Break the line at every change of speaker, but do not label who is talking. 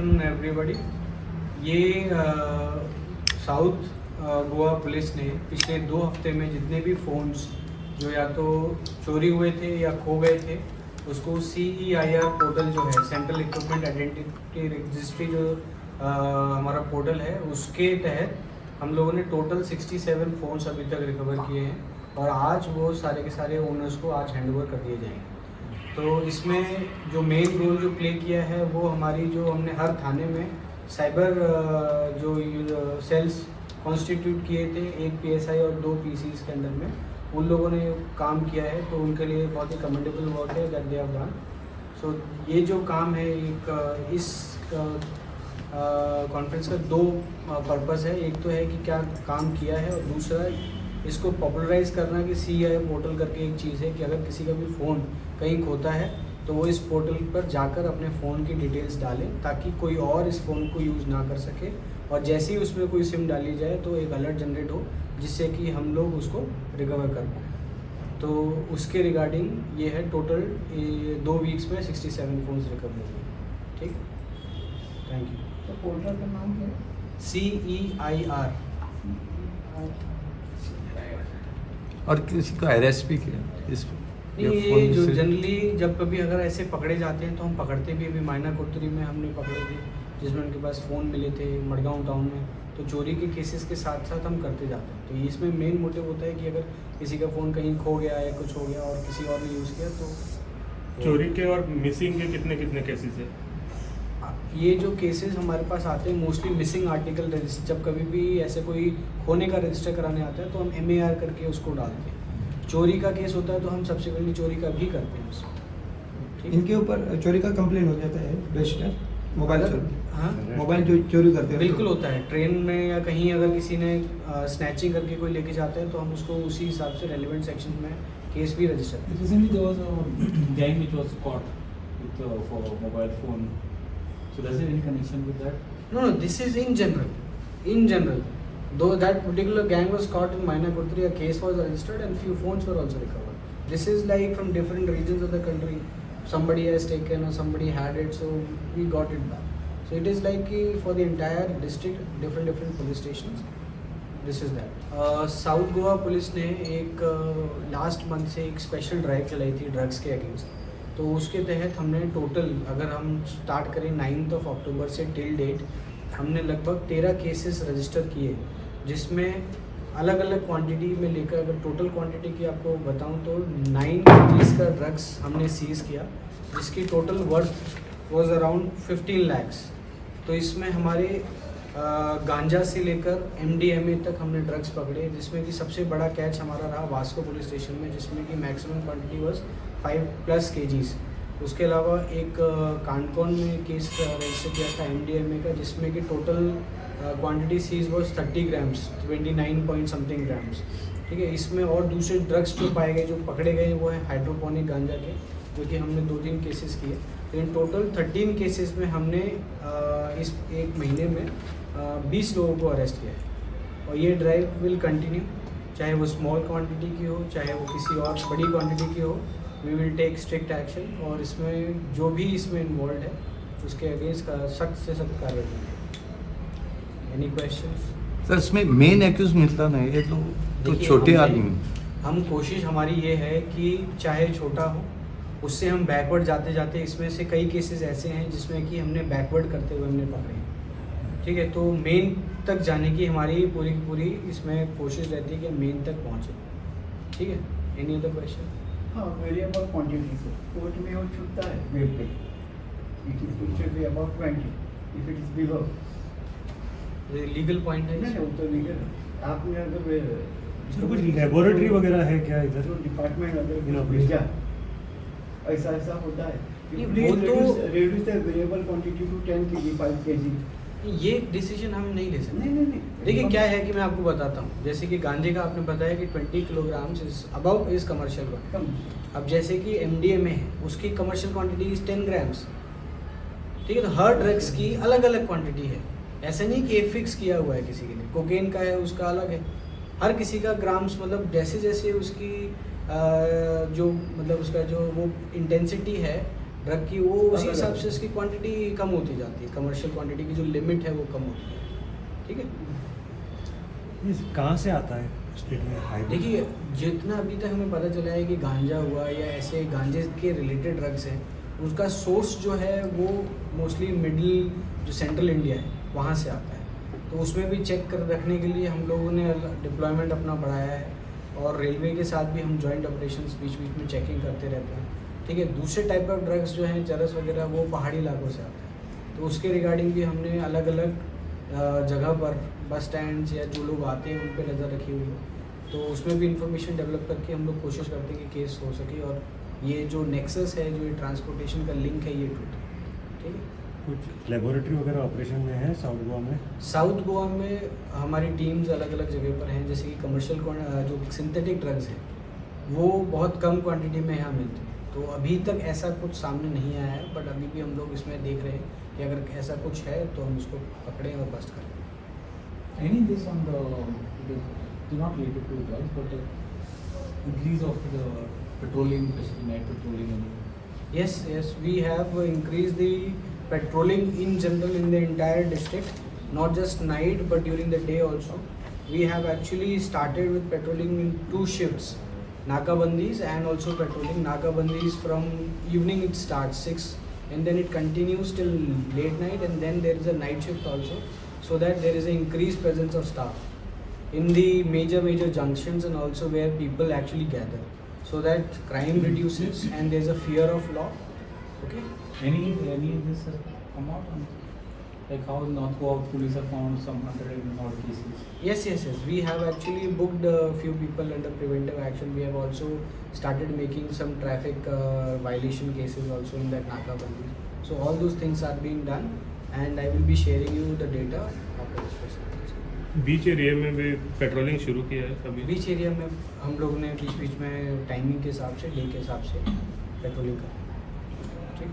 Afternoon everybody. ये south Goa police ने पिछले 2 हफ्ते में जितने भी फ़ोन्स जो या तो चोरी हुए थे या खो गए थे, उसको CEIR पोर्टल जो है, सेंट्रल इक्विपमेंट आइडेंटिटी रजिस्ट्री, जो हमारा पोर्टल है, उसके तहत हम लोगों ने टोटल 67 फ़ोन्स अभी तक रिकवर किए हैं और आज वो सारे के सारे ओनर्स को आज हैंडओवर कर दिए जाएंगे। तो इसमें जो मेन रोल जो प्ले किया है वो हमारी, जो हमने हर थाने में साइबर जो सेल्स कॉन्स्टिट्यूट किए थे, एक PSI और 2 PCs के अंदर में, उन लोगों ने काम किया है। तो उनके लिए बहुत ही कमेंडेबल वर्क है दैट दे हैव डन। सो ये जो काम है, एक इस कॉन्फ्रेंस का 2 पर्पस है। एक तो है कि क्या काम किया है और दूसरा इसको पॉपुलराइज करना कि CEIR पोर्टल करके एक चीज़ है कि अगर किसी का भी फ़ोन कहीं खोता है तो वो इस पोर्टल पर जाकर अपने फ़ोन की डिटेल्स डालें ताकि कोई और इस फ़ोन को यूज़ ना कर सके, और जैसे ही उसमें कोई सिम डाली जाए तो एक अलर्ट जनरेट हो जिससे कि हम लोग उसको रिकवर कर पाएँ। तो उसके रिगार्डिंग ये है। टोटल 2 वीक्स में 67 फ़ोन्स रिकवर हुए। ठीक, थैंक यू।
तो पोर्टल का नाम क्या है?
CEIR।
और किसी का अरेस्ट भी किया इस
ये जो जनरली जब कभी अगर ऐसे पकड़े जाते हैं तो हम पकड़ते भी। अभी मायना कोतरी में हमने पकड़े थे जिसमें उनके पास फ़ोन मिले थे मडगांव टाउन में। तो चोरी के केसेस के साथ साथ हम करते जाते हैं। तो इसमें मेन मोटिव होता है कि अगर किसी का फ़ोन कहीं खो गया या कुछ हो गया और किसी और ने यूज़ किया तो
चोरी के और मिसिंग के कितने कितने केसेस है?
ये जो केसेस हमारे पास आते हैं मोस्टली मिसिंग आर्टिकल रजिस्टर, जब कभी भी ऐसे कोई खोने का रजिस्टर कराने आता है तो हम MAR करके उसको डालते हैं। चोरी का केस होता है तो हम सब्सिक्वेंटली चोरी का भी करते हैं उसको।
इनके ऊपर चोरी का कंप्लेन हो जाता है रजिस्टर, मोबाइल चोरी।
हाँ,
मोबाइल जो चोरी करते हैं
बिल्कुल होता है। ट्रेन में या कहीं अगर किसी ने स्नैचिंग करके कोई लेके जाता है तो हम उसको उसी हिसाब से रेलिवेंट सेक्शन में केस भी रजिस्टर करते हैं।
Recently there was a gang which was caught with for mobile phone. So does it any connection with that?
No, this is in general. In general, though that particular gang was caught in Maina Kutri, a case was registered and few phones were also recovered. This is like from different regions of the country. Somebody has taken or somebody had it, so we got it back. So it is like for the entire district, different police stations. This is that. South Goa police ने एक last month से एक special drive चलाई थी drugs के against. तो उसके तहत हमने टोटल, अगर हम स्टार्ट करें 9 अक्टूबर से टिल डेट, हमने लगभग 13 केसेस रजिस्टर किए, जिसमें अलग अलग क्वांटिटी में लेकर, अगर टोटल क्वांटिटी की आपको बताऊं तो 9 kgs का ड्रग्स हमने सीज़ किया, जिसकी total worth was around 15 lakhs। तो इसमें हमारे गांजा से लेकर MDMA तक हमने ड्रग्स पकड़े, जिसमें कि सबसे बड़ा कैच हमारा रहा वास्को पुलिस स्टेशन में, जिसमें कि मैक्सिमम क्वांटिटी वाज 5+ kgs। उसके अलावा एक कानकोन में केस रजिस्टर किया था MDMA का, जिसमें कि total quantity seize was 30 grams, 29 point something grams। ठीक है, इसमें और दूसरे ड्रग्स जो पाए गए, जो पकड़े गए, वो है हाइड्रोपोनिक गांजा के, जो कि हमने 2-3 केसेस किए। तो इन टोटल 13 केसेस में हमने इस एक महीने में 20 लोगों को अरेस्ट किया है। और ये ड्राइव विल कंटिन्यू, चाहे वो स्मॉल क्वांटिटी की हो, चाहे वो किसी और बड़ी क्वांटिटी की हो। We will take strict action, और इसमें जो भी इसमें इन्वॉल्व है उसके अगेंस्ट का सख्त से सख्त कार्रवाई। Any questions?
सर, इसमें मेन एक्यूज मिलता नहीं है, तो
देखिए,
छोटे आदमी।
हम कोशिश हमारी ये है कि चाहे छोटा हो, उससे हम बैकवर्ड जाते जाते, इसमें से कई केसेस ऐसे हैं जिसमें कि हमने बैकवर्ड करते हुए हमने पकड़े हैं। ठीक है, तो मेन तक जाने की हमारी पूरी की पूरी इसमें कोशिश रहती है कि मेन तक पहुँचे। ठीक है, एनी अदर क्वेश्चन?
हाँ, वेरिएबल क्वांटिटी से कोर्ट में वो छूटता है वेट पे, it should be about 20 if it is below.
Legal point है
नहीं, वो तो लीगल है। आपने अगर
तो कुछ लेबोरेटरी वगैरह है क्या इधर?
जो डिपार्टमेंट अगर
You know,
भेजा, ऐसा होता है।
ये
प्लीज
वो तो-
reduce the variable quantity to 10 kg, 5 kg।
ये डिसीजन हम नहीं ले सकते।
नहीं।
देखिए क्या है कि मैं आपको बताता हूँ, जैसे कि गांजे का आपने बताया कि 20 kilograms is above is commercial one.
कम।
अब जैसे कि MDMA है, उसकी कमर्शियल क्वांटिटी इज 10 grams। ठीक है, तो हर ड्रग्स की अलग अलग क्वांटिटी है, ऐसा नहीं कि एक फिक्स किया हुआ है किसी के लिए। कोकेन का है, उसका अलग है। हर किसी का ग्राम्स, मतलब जैसे जैसे उसकी जो मतलब उसका जो वो इंटेंसिटी है, ड्रग की, वो उसी
अलग
हिसाब
अलग।
से इसकी क्वांटिटी कम होती जाती है, कमर्शियल क्वांटिटी की जो लिमिट है वो कम होती है, ठीक है।
ये कहाँ से आता है स्टेट में हाई?
देखिए, जितना अभी तक हमें पता चला है कि गांजा हुआ या ऐसे गांजे के रिलेटेड ड्रग्स हैं, उसका सोर्स जो है वो मोस्टली मिडिल जो सेंट्रल इंडिया है वहाँ से आता है। तो उसमें भी चेक कर रखने के लिए हम लोगों ने डिप्लॉयमेंट अपना बढ़ाया है, और रेलवे के साथ भी हम जॉइंट ऑपरेशंस बीच बीच में चेकिंग करते रहते हैं, ठीक है। दूसरे टाइप ऑफ ड्रग्स जो हैं, चरस वगैरह, वो पहाड़ी इलाकों से आते हैं, तो उसके रिगार्डिंग भी हमने अलग अलग जगह पर बस स्टैंड्स या जो लोग आते हैं उन पर नज़र रखी हुई है। तो उसमें भी इंफॉर्मेशन डेवलप करके हम लोग कोशिश करते हैं कि केस हो सके और ये जो नेक्सस है, जो ये ट्रांसपोर्टेशन का लिंक है, ये टूटे, ठीक है।
कुछ लेबोरेटरी वगैरह ऑपरेशन में है साउथ गोवा में?
साउथ गोवा में हमारी टीम्स अलग अलग जगह पर हैं, जैसे कि कमर्शियल जो सिंथेटिक ड्रग्स हैं वो बहुत कम क्वांटिटी में यहाँ मिलते हैं। तो अभी तक ऐसा कुछ सामने नहीं आया है, बट अभी भी हम लोग इसमें देख रहे हैं कि अगर ऐसा कुछ है तो हम उसको पकड़ें और बस्ट करें।
Any this on the not related to drugs, but increase of the patrolling, especially night patrolling.
Yes, we have increased the patrolling in general in the entire district, not just night but during the day also. We have actually started with patrolling in 2 shifts, Nakabandis and also patrolling. Nakabandis from evening it starts 6 and then it continues till late night, and then there is a night shift also, so that there is an increased presence of staff in the major junctions and also where people actually gather, so that crime reduces and there is a fear of law. Okay.
Any this has come out on, like how North Goa police have found some 100 and odd cases?
Yes. We have actually booked a few people under preventive action. We have also started making some traffic violation cases also in that Nakabandi. So all those things are being done, and I will be sharing you the data after this presentation.
Beach area में भी patrolling शुरू किया है अभी?
बीच area में हम लोग ने बीच में टाइमिंग के हिसाब से, डे के हिसाब से पेट्रोलिंग करा, ठीक।